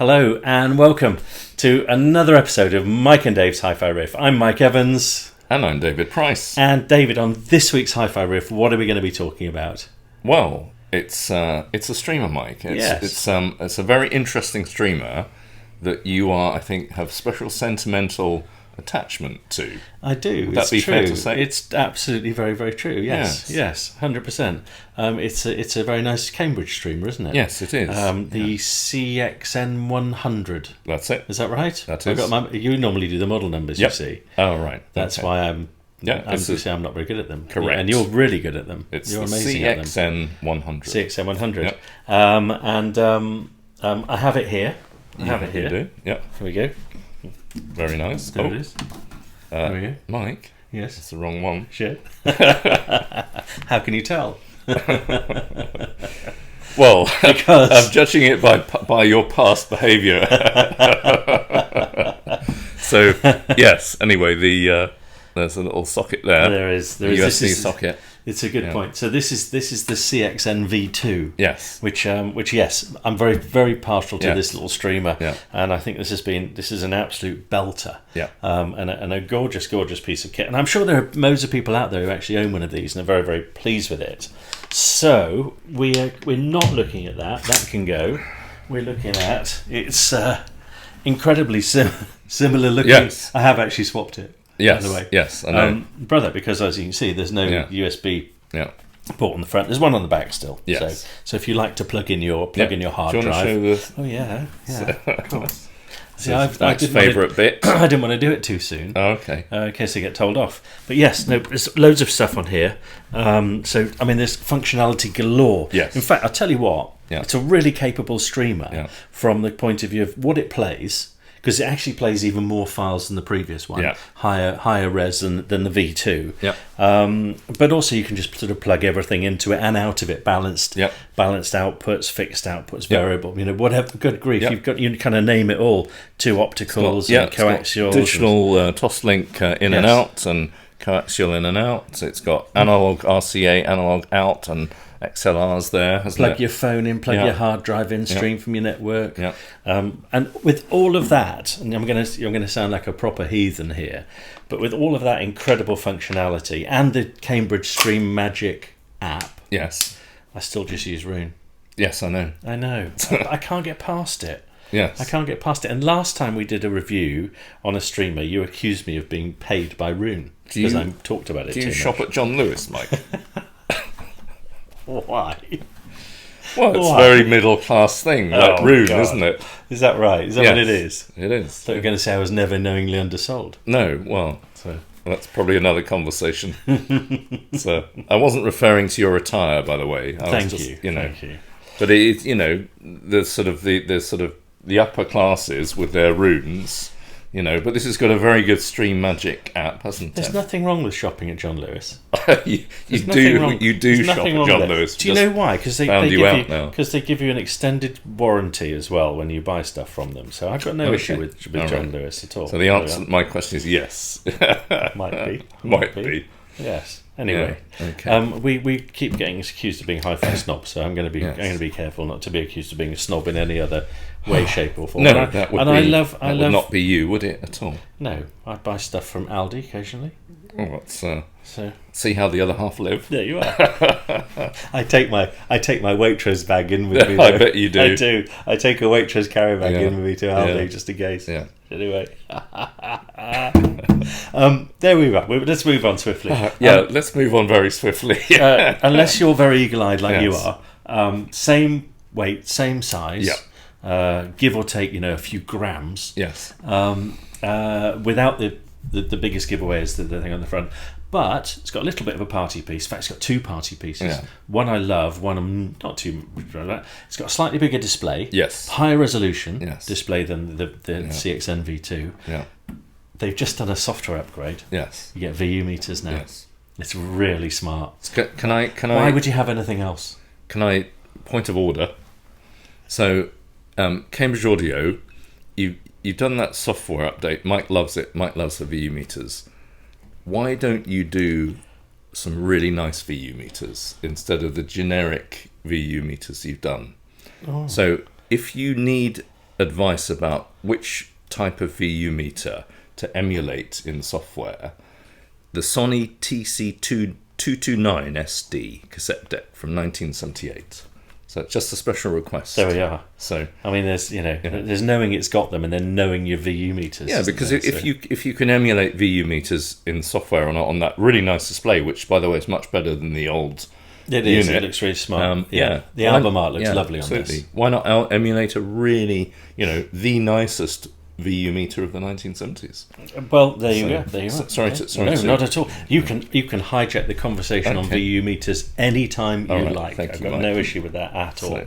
Hello and welcome to another episode of Mike and Dave's Hi-Fi Riff. I'm Mike Evans. And I'm David Price. And David, on this week's Hi-Fi Riff, what are we going to be talking about? Well, it's a streamer, Mike. It's a very interesting streamer that you I think, have special sentimental attachment to. I do. Would that be fair to say? It's absolutely very, very true. Yes, 100%. It's a very nice Cambridge streamer, isn't it? Yes, it is. The CXN100. That's it. Is that right? That is. You normally do the model numbers, Yep. You see. Oh, right. That's okay. why I'm not very good at them. Correct. And you're really good at them. It's you're the amazing at them. CXN100. CXN100. Yep. I have it here. You do. Yep. Here we go. Very nice. There it is. There we go. Mike. Yes. It's the wrong one. Shit. How can you tell? Well, because I'm judging it by your past behaviour. So, yes. Anyway, there's a little socket there. There is USB socket. It's a good point. So this is the CXN V2. Yes. Which yes, I'm very, very partial to this little streamer. Yeah. And I think this is an absolute belter. Yeah. And a gorgeous, gorgeous piece of kit. And I'm sure there are loads of people out there who actually own one of these and are very, very pleased with it. So we're not looking at that. That can go. We're looking at it's incredibly similar looking. Yes. I have actually swapped it. Yes, by the way. yes, I know. Brother, because as you can see, there's no USB port on the front. There's one on the back still. Yes. So if you like to plug in your hard Do you drive. want to show Oh yeah, of course. See, Mike's favourite bit. I didn't want to do it too soon. Oh, okay. In case I get told off. But yes, there's loads of stuff on here. So I mean, there's functionality galore. Yes. In fact, I'll tell you what. Yeah. It's a really capable streamer from the point of view of what it plays. Because it actually plays even more files than the previous one, higher res than the V2. Yeah. But also you can just sort of plug everything into it and out of it, balanced outputs, fixed outputs, variable. You know, whatever. Good grief, you kind of name it all. Two opticals, and coaxial, digital Toslink in and out, and coaxial in and out. So it's got analog RCA, analog out, and XLRs there. Plug your phone in, plug your hard drive in, stream from your network. Yeah. And with all of that, and I'm going to sound like a proper heathen here, but with all of that incredible functionality and the Cambridge Stream Magic app, yes, I still just use Rune. Yes, I know. I can't get past it. Yes. I can't get past it. And last time we did a review on a streamer, you accused me of being paid by Rune because I talked about it too much. Do you shop at John Lewis, Mike? Why? Well, it's a very middle-class thing, like Rune, isn't it? Is that right? Is that what it is? It is. So you're going to say I was never knowingly undersold? No, well, that's probably another conversation. So I wasn't referring to your attire, by the way. Thank you. But it's the sort of the upper classes with their runes. But this has got a very good Stream Magic app, hasn't it? There's nothing wrong with shopping at John Lewis. you do shop at John Lewis. Do you know why? Because they give you an extended warranty as well when you buy stuff from them. So I've got no issue with John Lewis at all. So the answer to my question is yes. Might be. Yes. Anyway, we keep getting accused of being hi-fi snobs, so I'm going to be careful not to be accused of being a snob in any other way, shape, or form. No, that would not be you, would it at all? No, I buy stuff from Aldi occasionally. Oh, let's see how the other half live. There you are. I take my Waitrose bag in with me. I bet you do. I do. I take a Waitrose carry bag in with me to Aldi just in case. Yeah. Anyway, there we are. Let's move on swiftly. Let's move on very swiftly. Unless you're very eagle-eyed like you are, same weight, same size, give or take, a few grams. Yes. Without the biggest giveaway is the thing on the front. But it's got a little bit of a party piece. In fact, it's got two party pieces. Yeah. One I love, one I'm not too much about. It's got a slightly bigger display. Yes. Higher resolution display than the CXN V2. Yeah. They've just done a software upgrade. Yes. You get VU meters now. Yes. It's really smart. Can I? Why would you have anything else? Can I? Point of order. So, Cambridge Audio, you've done that software update. Mike loves it. Mike loves the VU meters. Why don't you do some really nice VU meters instead of the generic VU meters you've done? Oh. So if you need advice about which type of VU meter to emulate in software, the Sony TC229SD cassette deck from 1978. So it's just a special request. There we are. So I mean, there's knowing it's got them, and then knowing your VU meters. yeah, because if you can emulate VU meters in software on that really nice display, which by the way is much better than the old it is. unit. It looks really smart. Yeah, the album art looks lovely absolutely. on this. Why not emulate a really, the nicest VU meter of the 1970s? Well, there you go. There you are. Sorry, no, not at all. You can hijack the conversation on VU meters anytime you like. Thank I've you, got Mike. no issue with that at all.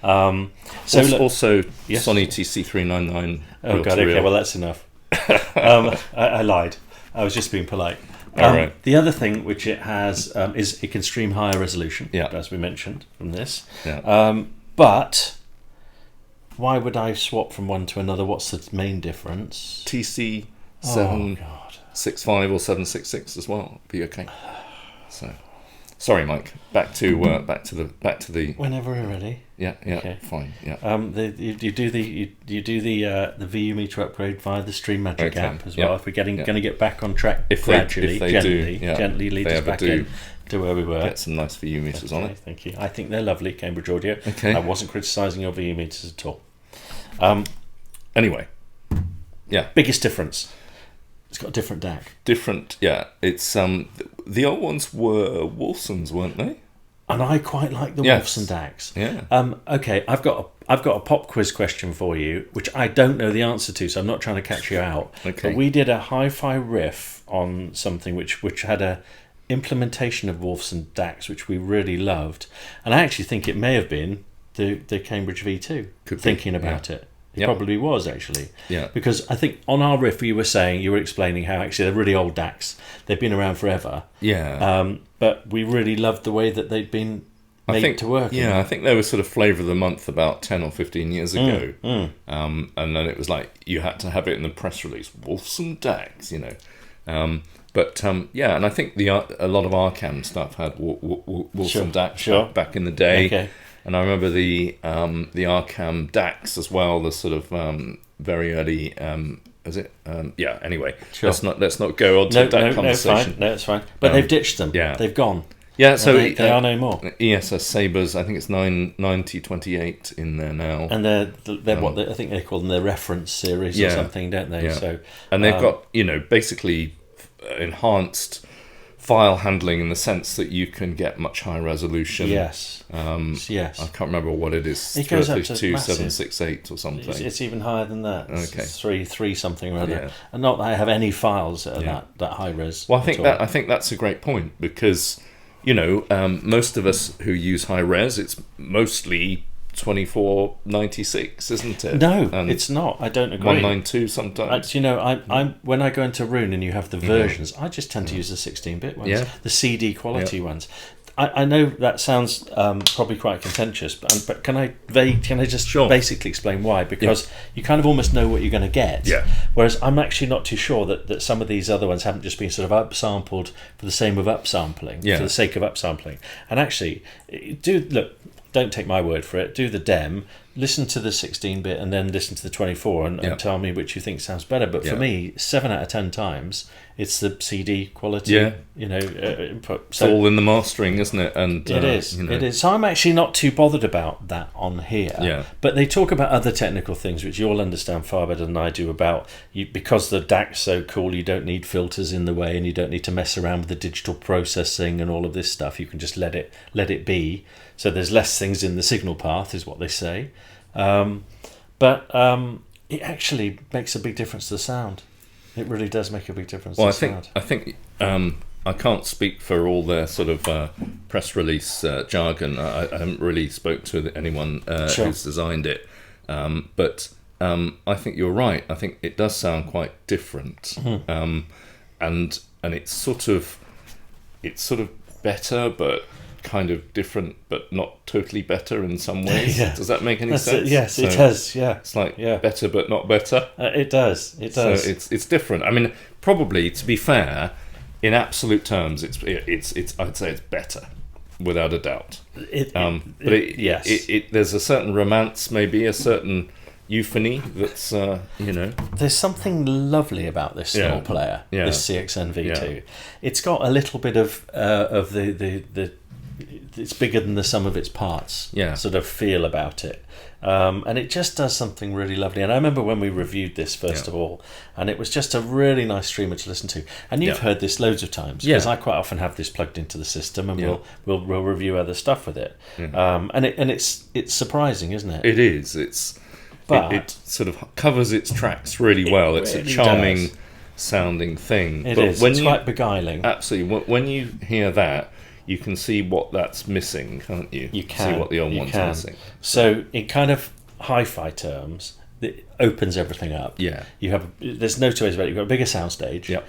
Also, Sony TC399. Oh God. Okay. Well, that's enough. I lied. I was just being polite. All right. The other thing which it has is it can stream higher resolution, as we mentioned from this. Yeah. But why would I swap from one to another? What's the main difference? TC Oh, 765 or 766 as well. Be okay. So, sorry, Mike. Back to the. Whenever we're ready. Yeah. Okay. Fine. Yeah. You do the VU meter upgrade via the Stream Magic app as well. If we're going to get back on track gradually, gently lead us back in to where we were. Get some nice VU meters on it. Thank you. I think they're lovely, Cambridge Audio. Okay. I wasn't criticising your VU meters at all. Anyway, yeah. Biggest difference. It's got a different DAC. Different. Yeah. It's the old ones were Wolfsons, weren't they? And I quite like the Wolfson DACs. Yeah. Okay, I've got a pop quiz question for you, which I don't know the answer to, so I'm not trying to catch you out. Okay. But we did a Hi-Fi Riff on something which had a implementation of Wolfson DACs, which we really loved, and I actually think it may have been the Cambridge V2. Thinking about it. It probably was, actually. Yeah. Because I think on our riff you were explaining how actually they're really old DACs. They've been around forever. Yeah. But we really loved the way that they'd been made to work. Yeah, I think they were sort of flavour of the month about 10 or 15 years ago. And then it was like you had to have it in the press release. Wolfson DACs, and I think a lot of Arcam stuff had Wolfson DACs back in the day. Okay. And I remember the Arcam DACs as well, the sort of very early. Is it? Anyway, let's not go on to that conversation. No, it's fine. But they've ditched them. Yeah, they've gone. Yeah, so they are no more. ESS Sabres, I think it's 99028 in there now, and they're what I think they call them their reference series or something, don't they? Yeah. So and they've got basically enhanced file handling in the sense that you can get much higher resolution. Yes. I can't remember what it is. It goes up to 2768 or something. It's even higher than that. Okay. It's three something or other. And not that I have any files that are that high res. Well, I think that's a great point because most of us who use high res, it's mostly 2496, isn't it? No, it's not. I don't agree. 192 sometimes. I'm when I go into Roon and you have the versions, I just tend to use the 16-bit ones, the CD quality ones. I know that sounds probably quite contentious, but can I just basically explain why? Because you kind of almost know what you're going to get. Yeah. Whereas I'm actually not too sure that some of these other ones haven't just been sort of upsampled for the same of upsampling, for the sake of upsampling. And actually, don't take my word for it. Do the dem, listen to the 16-bit, and then listen to the 24, and tell me which you think sounds better. But for me, 7 out of 10 times, it's the CD quality. Input. It's all in the mastering, isn't it? And it is. It is. So I'm actually not too bothered about that on here. Yeah. But they talk about other technical things, which you'll understand far better than I do. About because the DAC's so cool, you don't need filters in the way, and you don't need to mess around with the digital processing and all of this stuff. You can just let it be. So there's less things in the signal path, is what they say. But it actually makes a big difference to the sound. It really does make a big difference to the sound. I think I can't speak for all their sort of press release jargon. I haven't really spoke to anyone who's designed it. But I think you're right. I think it does sound quite different. And it's sort of better, but kind of different, but not totally better in some ways. Does that make any sense? Yes, it does. Yeah, it's like better but not better. It does. It does. So it's different. I mean, probably to be fair, in absolute terms, it's I'd say it's better, without a doubt. There's a certain romance, maybe a certain euphony that's There's something lovely about this small player, this CXN V2. Yeah. It's got a little bit of the it's bigger than the sum of its parts sort of feel about it. And it just does something really lovely. And I remember when we reviewed this first of all, and it was just a really nice streamer to listen to. And you've heard this loads of times, because I quite often have this plugged into the system, and we'll review other stuff with it. And it's surprising, isn't it? It is. It sort of covers its tracks really well. It's really a charming sounding thing. It is. It's quite beguiling. Absolutely. When you hear that, you can see what that's missing, can't you? You can see what the old one's missing. So in kind of hi-fi terms, it opens everything up. Yeah. There's no two ways about it. You've got a bigger soundstage. Yep.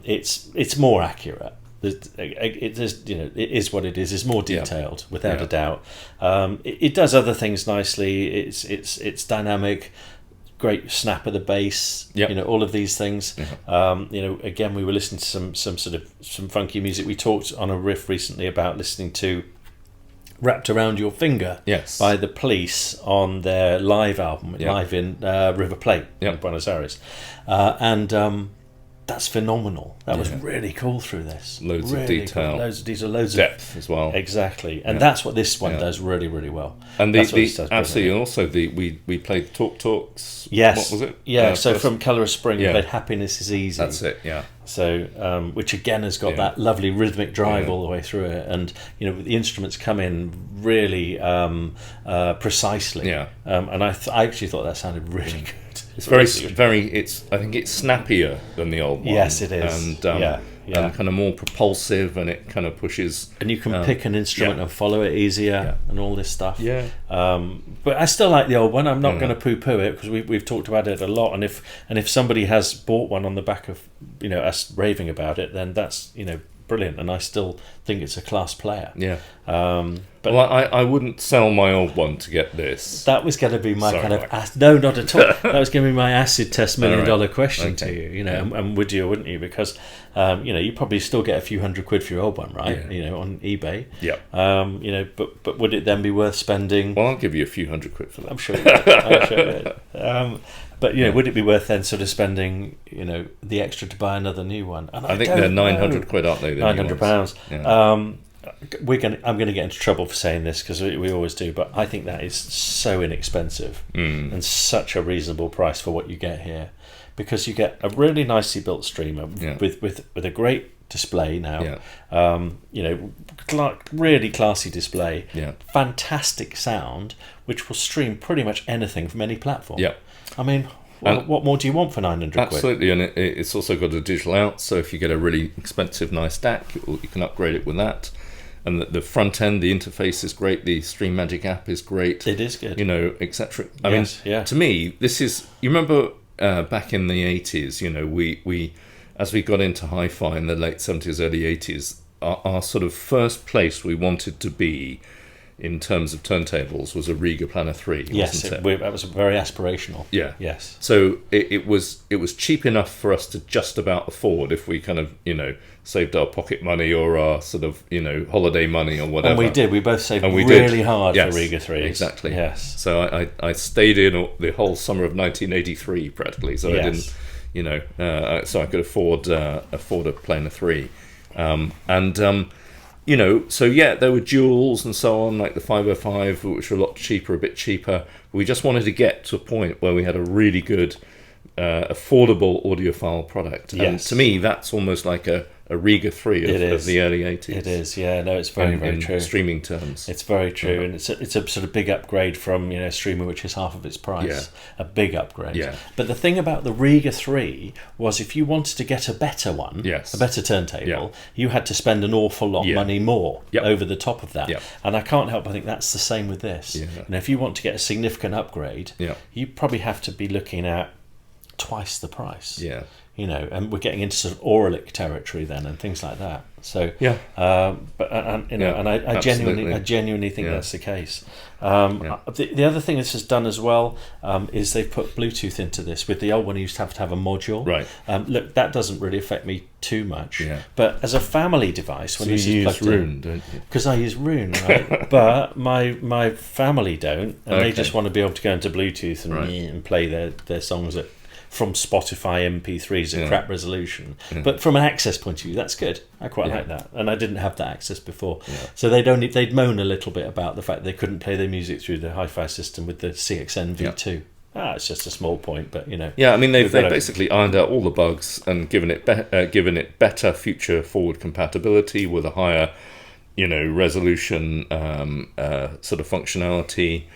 It's more accurate. It is what it is. It's more detailed, without a doubt. It does other things nicely. It's dynamic. Great snap of the bass, all of these things. Again, we were listening to some funky music. We talked on a riff recently about listening to "Wrapped Around Your Finger" by the Police on their live album, live in River Plate in Buenos Aires, and that's phenomenal. That was really cool through this. Loads of detail, loads of detail, loads depth of as well. Exactly, and that's what this one does really, really well. And absolutely, also we played Talk Talks. Yes, what was it? Yeah, so from Colour of Spring, we played "Happiness Is Easy." That's it. Yeah. So, which again has got that lovely rhythmic drive all the way through it, and the instruments come in really precisely. Yeah. And I actually thought that sounded really good. It's very. I think it's snappier than the old one. Yes, it is. And kind of more propulsive, and it kind of pushes. And you can pick an instrument and follow it easier, and all this stuff. Yeah. But I still like the old one. I'm not going to poo-poo it, because we've talked about it a lot. And if somebody has bought one on the back of us raving about it, then that's brilliant. And I still think it's a class player. Yeah. But I wouldn't sell my old one to get this. That was going to be my no, not at all. That was going to be my acid test $1 million question to you. And would you or wouldn't you? Because you probably still get a few £100 for your old one, right? On eBay. Yeah. But would it then be worth spending? Well, I'll give you a few £100 for that. I'm sure you would. But would it be worth then sort of spending the extra to buy another new one? And I think they're £900, aren't they? £900. Yeah. I'm going to get into trouble for saying this, because we always do, but I think that is so inexpensive and such a reasonable price for what you get here, because you get a really nicely built streamer with a great display now. Really classy display. Fantastic sound, which will stream pretty much anything from any platform. I mean, what more do you want for £900? Absolutely, and it's also got a digital out, so if you get a really expensive nice DAC, you can upgrade it with that. And the front end, the interface is great. The Stream Magic app is great. It is good. Etc. I mean, to me, this is. You remember back in the 80s, we as we got into hi-fi in the late 70s, early 80s, our sort of first place we wanted to be in terms of turntables was a Riga Planner 3. Yes, wasn't it? That was very aspirational. Yeah. Yes. So it was cheap enough for us to just about afford if we kind of saved our pocket money or our sort of holiday money or whatever. And we did. We both saved really hard for Riga 3s. Exactly. Yes. So I stayed in the whole summer of 1983 practically. So I didn't, so I could afford a Planner 3, so there were duals and so on, like the 505, which were a bit cheaper. We just wanted to get to a point where we had a really good, affordable audiophile product. And to me, that's almost like a Riga 3 of the early 80s. It is, yeah. No, it's very, very true. In streaming terms. It's very true, and it's a sort of big upgrade from a streamer which is half of its price. Yeah. A big upgrade. Yeah. But the thing about the Riga 3 was, if you wanted to get a better one, a better turntable, you had to spend an awful lot of money more over the top of that. Yep. And I can't help but think that's the same with this. Yeah. If you want to get a significant upgrade, you probably have to be looking at twice the price. Yeah. and we're getting into sort of Auralic territory then and things like that. So Yeah. but I genuinely think that's the case. The other thing this has done as well is they've put Bluetooth into this. With the old one, you used to have a module. Right. Look, that doesn't really affect me too much. Yeah. But as a family device, when you this is use plugged Roon, in, don't you? because I use Roon, right? But my family don't, and they just want to be able to go into Bluetooth and play their songs from Spotify MP3s at crap resolution. But from an access point of view, that's good. I quite like that, and I didn't have that access before. So they'd moan a little bit about the fact they couldn't play their music through the Hi-Fi system with the CXN V2. It's just a small point, but Yeah, I mean they've basically ironed out all the bugs and given it better future forward compatibility with a higher, resolution sort of functionality.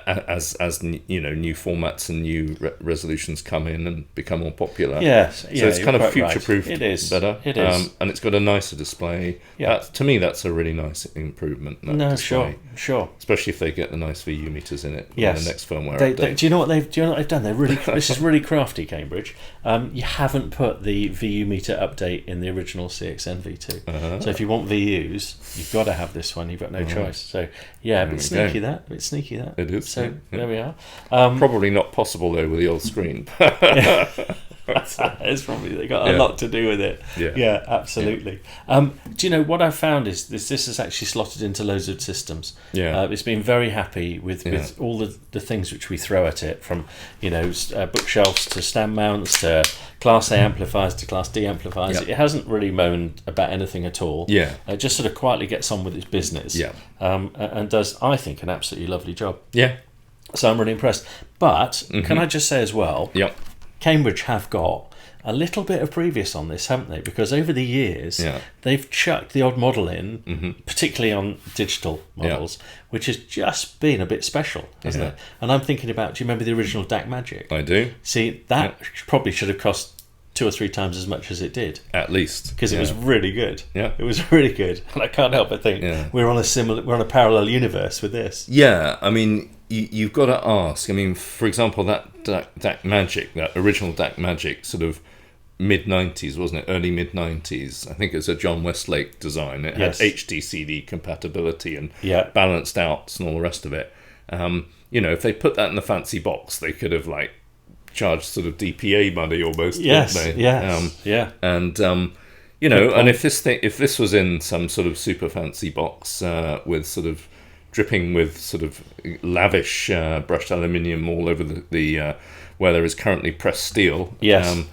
As new formats and new resolutions come in and become more popular. So it's kind of future-proofed. It is better. It is, and it's got a nicer display. To me, that's a really nice improvement. Display. Sure. Especially if they get the nice VU meters in it. Yes. In the next firmware update. Do you know what they've done? They're really. This is really crafty, Cambridge. You haven't put the VU meter update in the original CXN V2. So if you want VUs, you've got to have this one. You've got no choice. So a bit sneaky that. It is. So there we are. Probably not possible though with the old screen. It's probably got a lot to do with it. Yeah, absolutely. Do you know what I've found is this is actually slotted into loads of systems. It's been very happy with all the things which we throw at it, from bookshelves to stand mounts to Class A amplifiers to Class D amplifiers. It hasn't really moaned about anything at all. It just sort of quietly gets on with its business. And does, I think, an absolutely lovely job. So I'm really impressed. But can I just say as well, Cambridge have got a little bit of previous on this, haven't they? Because over the years, they've chucked the odd model in, particularly on digital models, which has just been a bit special, hasn't it? And I'm thinking about, do you remember the original DAC Magic? I do. See, that probably should have cost 2 or 3 times as much as it did. At least. Because it was really good. It was really good. And I can't help but think we're on a parallel universe with this. I mean, you've got to ask. I mean, for example, that DAC Magic, that original DAC Magic, sort of mid-90s, wasn't it? Early mid-90s. I think it was a John Westlake design. It had HD-CD compatibility and balanced outs and all the rest of it. If they put that in the fancy box, they could have charged sort of DPA money almost. And and if this was in some sort of super fancy box with sort of dripping with sort of lavish brushed aluminium all over the where there is currently pressed steel. You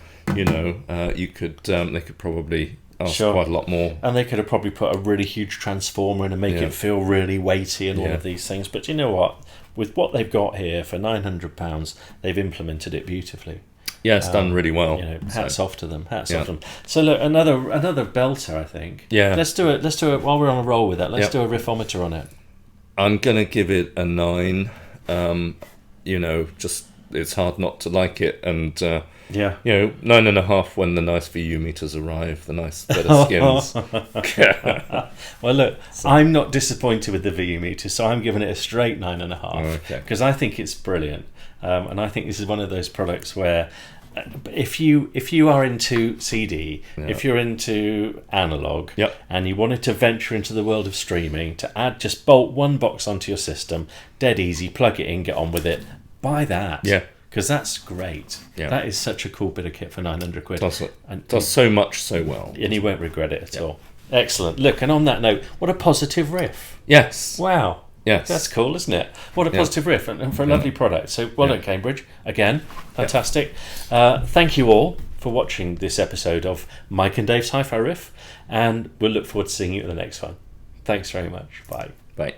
could they could probably ask quite a lot more, and they could have probably put a really huge transformer in and make it feel really weighty and all of these things. But you know what? With what they've got here for £900, they've implemented it beautifully. It's done really well. Hats off to them. Hats off to them. So look, another belter, I think. Let's do it. While we're on a roll with that. Let's do a riffometer on it. I'm gonna give it a 9. Just it's hard not to like it, and 9.5 when the nice VU meters arrive, the nice better skins. Well, look, I'm not disappointed with the VU meter, so I'm giving it a straight 9.5 because I think it's brilliant, and I think this is one of those products where if you are into CD, if you're into analog, and you wanted to venture into the world of streaming, to just bolt one box onto your system, dead easy, plug it in, get on with it, buy that. Because that's great. That is such a cool bit of kit for 900 quid. Does so much so well. And you won't regret it at all. Excellent. Look, and on that note, what a positive riff. Yes. Wow. Yes. That's cool, isn't it? What a positive riff, and for a lovely product. So well done, Cambridge. Again, fantastic. Thank you all for watching this episode of Mike and Dave's Hi-Fi Riff, and we'll look forward to seeing you at the next one. Thanks very much. Bye. Bye.